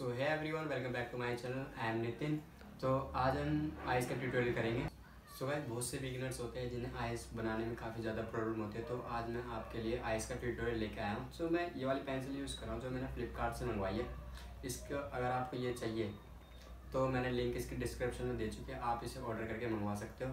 So hi everyone, welcome back to my channel. I am Nitin. तो आज हम ice का ट्यूटोरियल करेंगे। सो गाइस, बहुत से बिगिनर्स होते हैं जिन्हें आइस बनाने में काफ़ी ज़्यादा प्रॉब्लम होती है। तो आज मैं आपके लिए आइस का ट्यूटोरियल लेके आया हूँ। सो मैं ये वाली पेंसिल यूज़ कर रहा हूँ जो मैंने फ्लिपकार्ट से मंगवाई है। इसका अगर आपको ये चाहिए तो मैंने लिंक इसकी डिस्क्रिप्शन में दे चुके हैं, आप इसे ऑर्डर करके मंगवा सकते हो।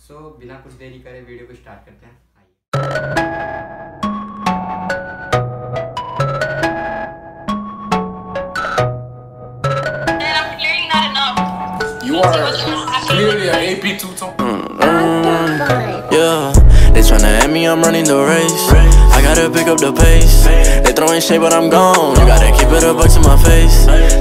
सो बिना कुछ देरी करे वीडियो को स्टार्ट करते हैं। You are clearly an AP two-tone. Yeah, they tryna at me, I'm running the race. I gotta pick up the pace. They throwing shade, but I'm gone. You gotta keep it a buck to my face.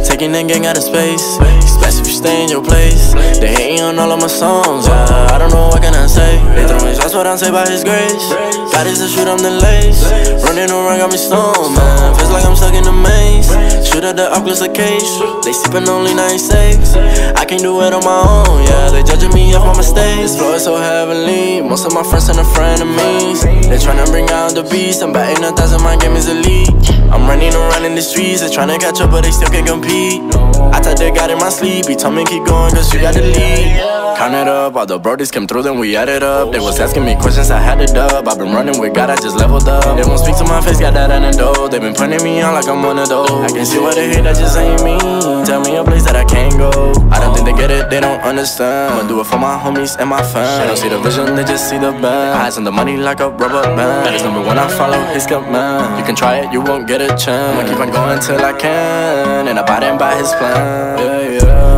Taking that gang out of space. Especially if you stay in your place. They hating on all of my songs. Yeah, I don't know what can I say. They throwing shots, what I'm say by His grace. God is the shoot, I'm the lace. Running around got me stoned, man. Feels like I'm stuck in a maze. Shoot at the Oculus case. They sipping only 96. I can't do it on my own. Yeah, they judging me off my mistakes. This flow is so heavenly. Most of my friends and frenemies. They tryna bring out the beast. I'm batting 1,000, my game is elite. I'm running around in the streets. They tryna catch up, but they still can't compete. I thought they got in my sleep. He told me keep going, cause you got the lead. Count it up, all the brodies came through, then we added up. They was asking me questions, I had it up. I've been running with God, I just leveled up. They won't speak to my face, got that antidote. They been pointing me on like I'm one of those. I can see what they hate, that just ain't me. Tell me a place that I can't go. I don't think they get it, they don't understand. I'ma do it for my homies and my fans. They don't see the vision, they just see the band. Eyes on the money like a rubber band. That is number one, I follow his command. You can try it, you won't get a chance. I'ma keep on going till I can, and abiding by his plan.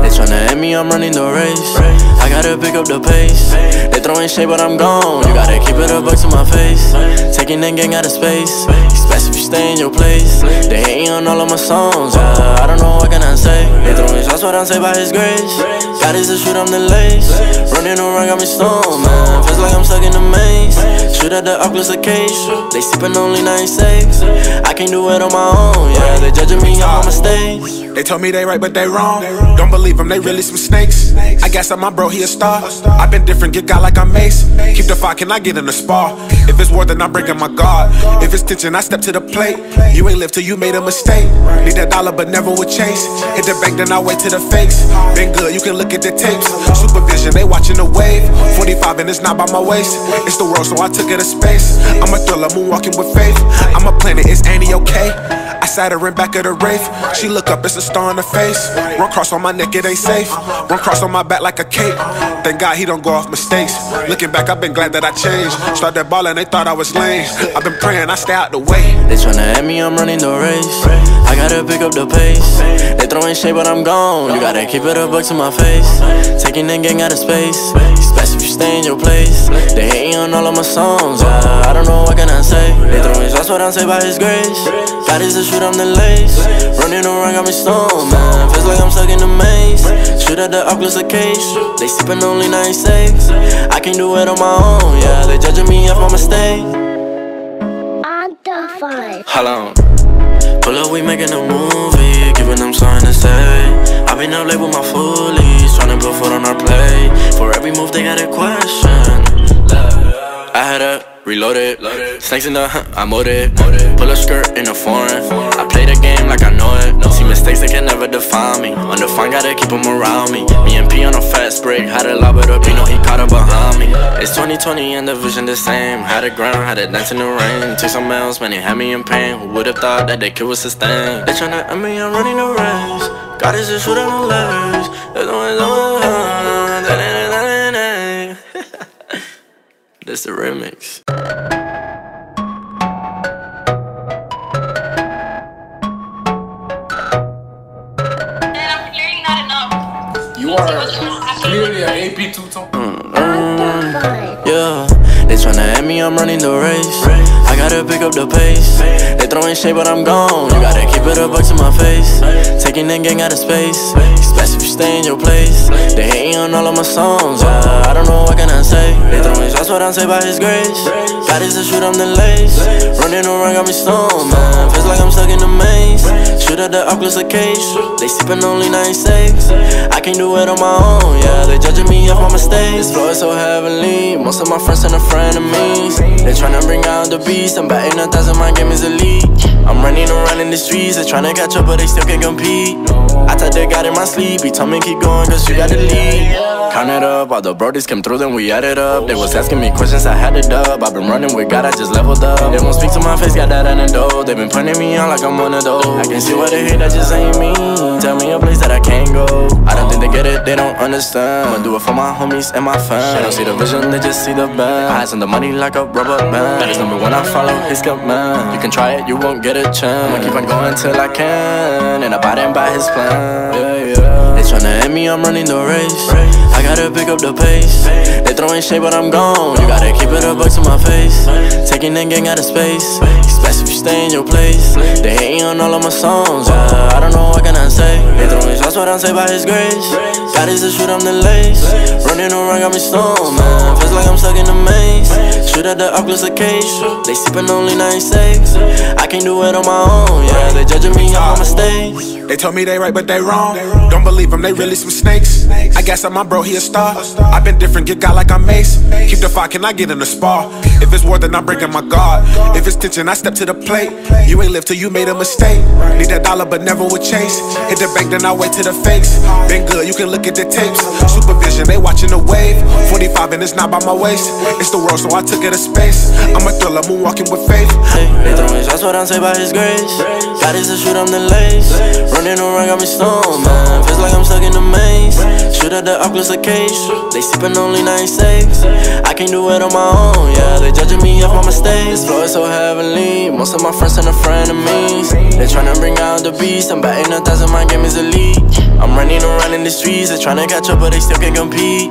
They tryna at me, I'm running the race. I gotta pick up the pace. They throwing shade, but I'm gone. You gotta keep it a buck to my face. Taking that gang out of space. Especially if you stay in your place. They hating on all of my songs. I don't know what can I say. They throwing shots, what I'm say by His grace. God is the shoot, I'm the lace. Running around got me stoned, man. Feels like I'm stuck in a maze. Shoot at the Oculus case. They sipping only 96. I can't do it on my own. Yeah, they judging me on my mistakes. They told me they right, but they wrong. Don't believe them, they really some snakes. I guess I'm my bro, he a star. I've been different, get got like I'm Mace. Keep the fire, can I get in the spar? If it's war, then I'm breaking my guard. If it's tension, I step to the plate. You ain't live till you made a mistake. Need that dollar, but never with chase. Hit the bank, then I wait to the fakes. Been good, you can look at the tapes. Supervision, they watching the wave. 45 and it's not by my waist. It's the world, so I took it to space. I'm a thriller, moonwalking with faith. I'm a planet, is Annie okay? I sat her in back of the Wraith. She look up, it's a star in the face. Run cross on my neck, it ain't safe. Run cross on my back like a cape. Thank God he don't go off mistakes. Looking back, I've been glad that I changed. Started ballin', they thought I was lame. I've been praying, I stay out the way. They tryna at me, I'm running the race. I gotta pick up the pace. They throwing shade, but I'm gone. You gotta keep it a buck to my face. Taking that gang out of space. Especially if you stay in your place. They hating on all of my songs. I don't know what can I say. They throwing shots, what I'm say by His grace. God is the shoot, I'm the lace. Running around got me stoned, man. Feels like I'm stuck in a maze. Shoot at the Oculus case. They sipping only 96. I can't do it on my own. Yeah, they judging me off my mistakes. Hold on. Pull up, we making a movie, giving them something to say. I've been up late with my foolies, tryna put food on our plate. For every move they got a question. I had to reload it. Snakes in the I mowed it. Pull a skirt in a foreign. I play the game like I know it. See mistakes, they can never define me. Undefined, gotta keep them around me. Me and P on a fast break, had to lob it up, you know he caught up behind me. It's 2020 and the vision the same. Had a ground, had it dance in the rain. Took some else, man, it had me in pain. Who would've thought that they could sustain? They tryna at me, I'm running the race. God is just shooting on legs. This the remix. You are clearly an AP two-tone. Yeah, they tryna at me, I'm running the race. I gotta pick up the pace. They throwing shade, but I'm gone. You gotta keep it a buck to my face. Taking that gang out of space. Especially if you stay in your place. They hating on all of my songs. I don't know what can I say. They throwing shots, what I'm say by His grace. God is the shoot, I'm the lace. Running around got me stoned, man. Feels like I'm stuck in a maze. Shoot at the Oculus case. They sipping only 96. I can't do it on my own. Yeah, they judging me off my mistakes. This flow is so heavenly. Most of my friends and frenemies. They tryna bring out the beast. I'm batting 1,000, my game is elite. I'm running around in the streets. They tryna catch up, but they still can't compete. they got in my sleep. He told me keep going cause you got the lead. Count it up, all the brodies came through, then we added up. They was asking me questions, I had it up. I've been running with God, I just leveled up. They won't speak to my face, got that antidote. They been putting me on like I'm one of those. I can see why they hate, that just ain't me. Tell me a place that I can't go. I don't think they get it, they don't understand. I'ma do it for my homies and my fans. They don't see the vision, they just see the band. I on the money like a rubber band. That is number one, I follow his command. You can try it, you won't get a chance. I'ma keep on going till I can, and abiding by his plan. They tryna end me, I'm running the race. I gotta pick up the pace. They throwing shade, but I'm gone. You gotta keep it a buck to my face. Taking that gang out of space. Especially if you stay in your place. They hating on all of my songs. I don't know what can I say. They throwing shots, what I'm say by his grace. God is the shoot, I'm the lace. Running around got me stoned, man. Feels like I'm stuck in the maze. Shoot at the Oculus occasion. They sippin' only 96. I can't do it on my own, yeah. They judging me on my mistakes. They told me they right, but they wrong. Don't believe them, they really some snakes. I guess I'm my bro, he a star. I've been different, get got like I'm Mace. Keep the fire, can I get in the spar? If it's war, then I'm breaking my guard. If it's tension, I step to the plate. You ain't live till you made a mistake. Need that dollar, but never with chase. Hit the bank, then I wait to the fakes. Been good, you can look at the tapes. Supervision, they watching the wave. 45 and it's not by my waist. It's the world, so I took it to space. I'm a thriller, moonwalking with faith. They throwing shots, what I'm say by his grace. God is the shoot, I'm the lace. Running around got me stoned, man. Feels like I'm stuck in the maze. Shoot at the Oculus occasion. They sippin' only 96. I can't do it on my own, yeah. They judging me off my mistakes. This flow is so heavenly. Most of my friends and frenemies. They tryna bring out the beast. I'm batting 1,000, my game is elite. I'm running around in the streets. They tryna catch up, but they still can't compete.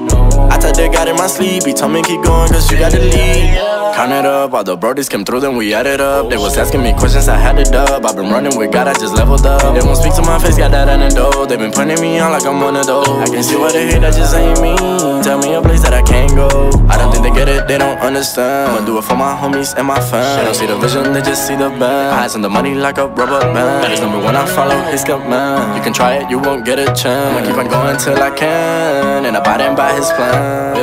I thought they got in my sleep. He told me keep going cause you got the lead. Count it up, all the brodies came through, then we added up. They was asking me questions, I had it up. I've been running with God, I just leveled up. They won't speak to my face, got that antidote. They been putting me on like I'm one of those. I can see why they hate, that just ain't me. Tell me a place that I can't go. I don't think they get it, they don't understand. I'ma do it for my homies and my fans. They don't see the vision, they just see the band. I on the money like a rubber band. That is number one, I follow his command. You can try it, you won't get a chance. I'ma keep on going till I can, and abiding by his plan.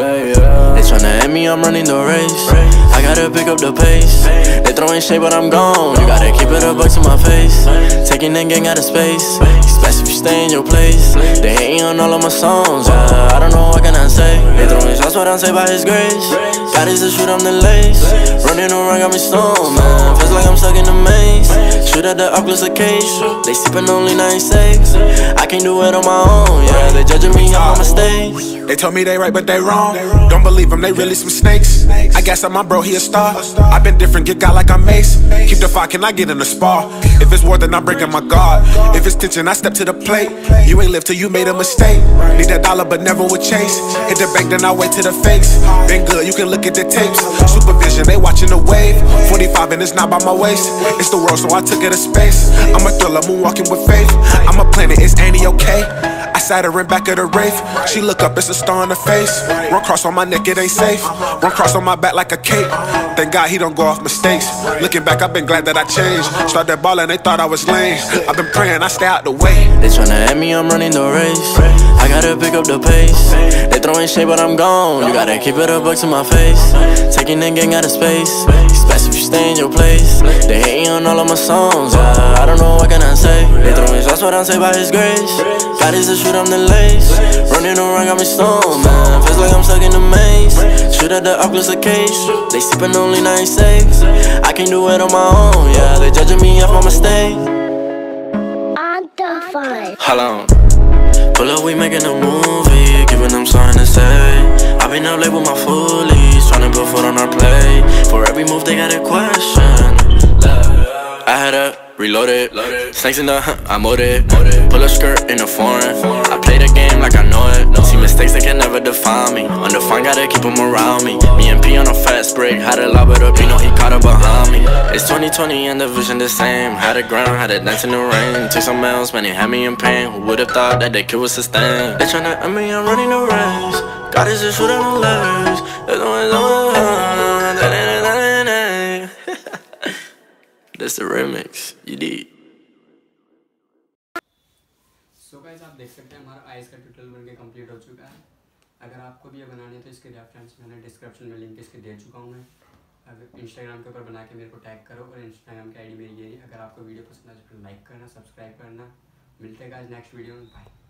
They tryna end me, I'm running the race. I gotta pick up the pace. They throwing shade, but I'm gone. You gotta keep it a buck to my face. Taking that gang out of space. Especially if you stay in your place. They hating on all of my songs. I don't know what can I say. They throwing shots, what I'm say by his grace. God is the shoot, I'm the lace. Running around got me stoned, man. Feels like I'm stuck in the maze. Shoot at the Oculus occasion. They sippin' only 96. I can't do it on my own, yeah. They judging me on my mistakes. They told me they right, but they wrong. Don't believe them, they really some snakes. I guess I'm my bro, he a star. I've been different, get got like I'm Mace. Keep the fire, can I get in the spar? If it's war, then I'm breaking my guard. If it's tension, I step to the plate. You ain't live till you made a mistake. Need that dollar, but never with chase. Hit the bank, then I wait to the fakes. Been good, you can look at the tapes. Supervision, they watching the wave. 45 and it's not by my waist. It's the world, so I took it to space. I'm a thriller, moonwalking with faith. I'm a planet, is Annie okay? I sat her in back of the Wraith. She look up, it's a star in the face. Run cross on my neck, it ain't safe. Run cross on my back like a cape. Thank God he don't go off mistakes. Looking back, I've been glad that I changed. Started ballin', they thought I was lame. I've been praying, I stay out the way. They tryna end me, I'm running the race. I gotta pick up the pace. They throwing shade, but I'm gone. You gotta keep it a buck to my face. Taking that gang out of space. Especially if you stay in your place. They hating on all of my songs. I don't know what can I say. They throwing shots, what I'm say by his grace. God is the shoot, I'm the lace. Running around got me stoned, man. Feels like I'm stuck in the maze. Shoot at the Oculus occasion. They sippin' only 96. I can't do it on my own, yeah. They judging me off my mistake. On the fight. Hold on. Pull up, we making a movie, giving them something to say. I been up late with my foolies, tryna put food on our plate. For every move they got a question. I had a reloaded, snakes in the I mowed it. Pull a skirt in the foreign. I play the game like I know it. See mistakes that can never define me. Undefined, gotta keep them around me. Me and P on a fast break, had to lob it up, you know he caught up behind me. It's 2020 and the vision the same. Had it ground, had it dance in the rain. Took some else, man, it had me in pain. Who would've thought that they could was sustained? They tryna end me, I'm running the race. God is just shooting on legs. That's the remix, you did. So guys आप देख सकते हैं हमारा ice का tutorial बनके complete हो चुका है। अगर आपको भी ये बनाने तो इसके रेफरेंस मैंने डिस्क्रिप्शन में लिंक इसके दे चुका हूँ मैं। अगर इंस्टाग्राम के ऊपर बना के मेरे को टैग करो और इंस्टाग्राम की आईडी मेरी ये है। अगर आपको वीडियो पसंद आए तो लाइक करना, सब्सक्राइब करना मिलते हैं गाइस नेक्स्ट वीडियो में, बाय।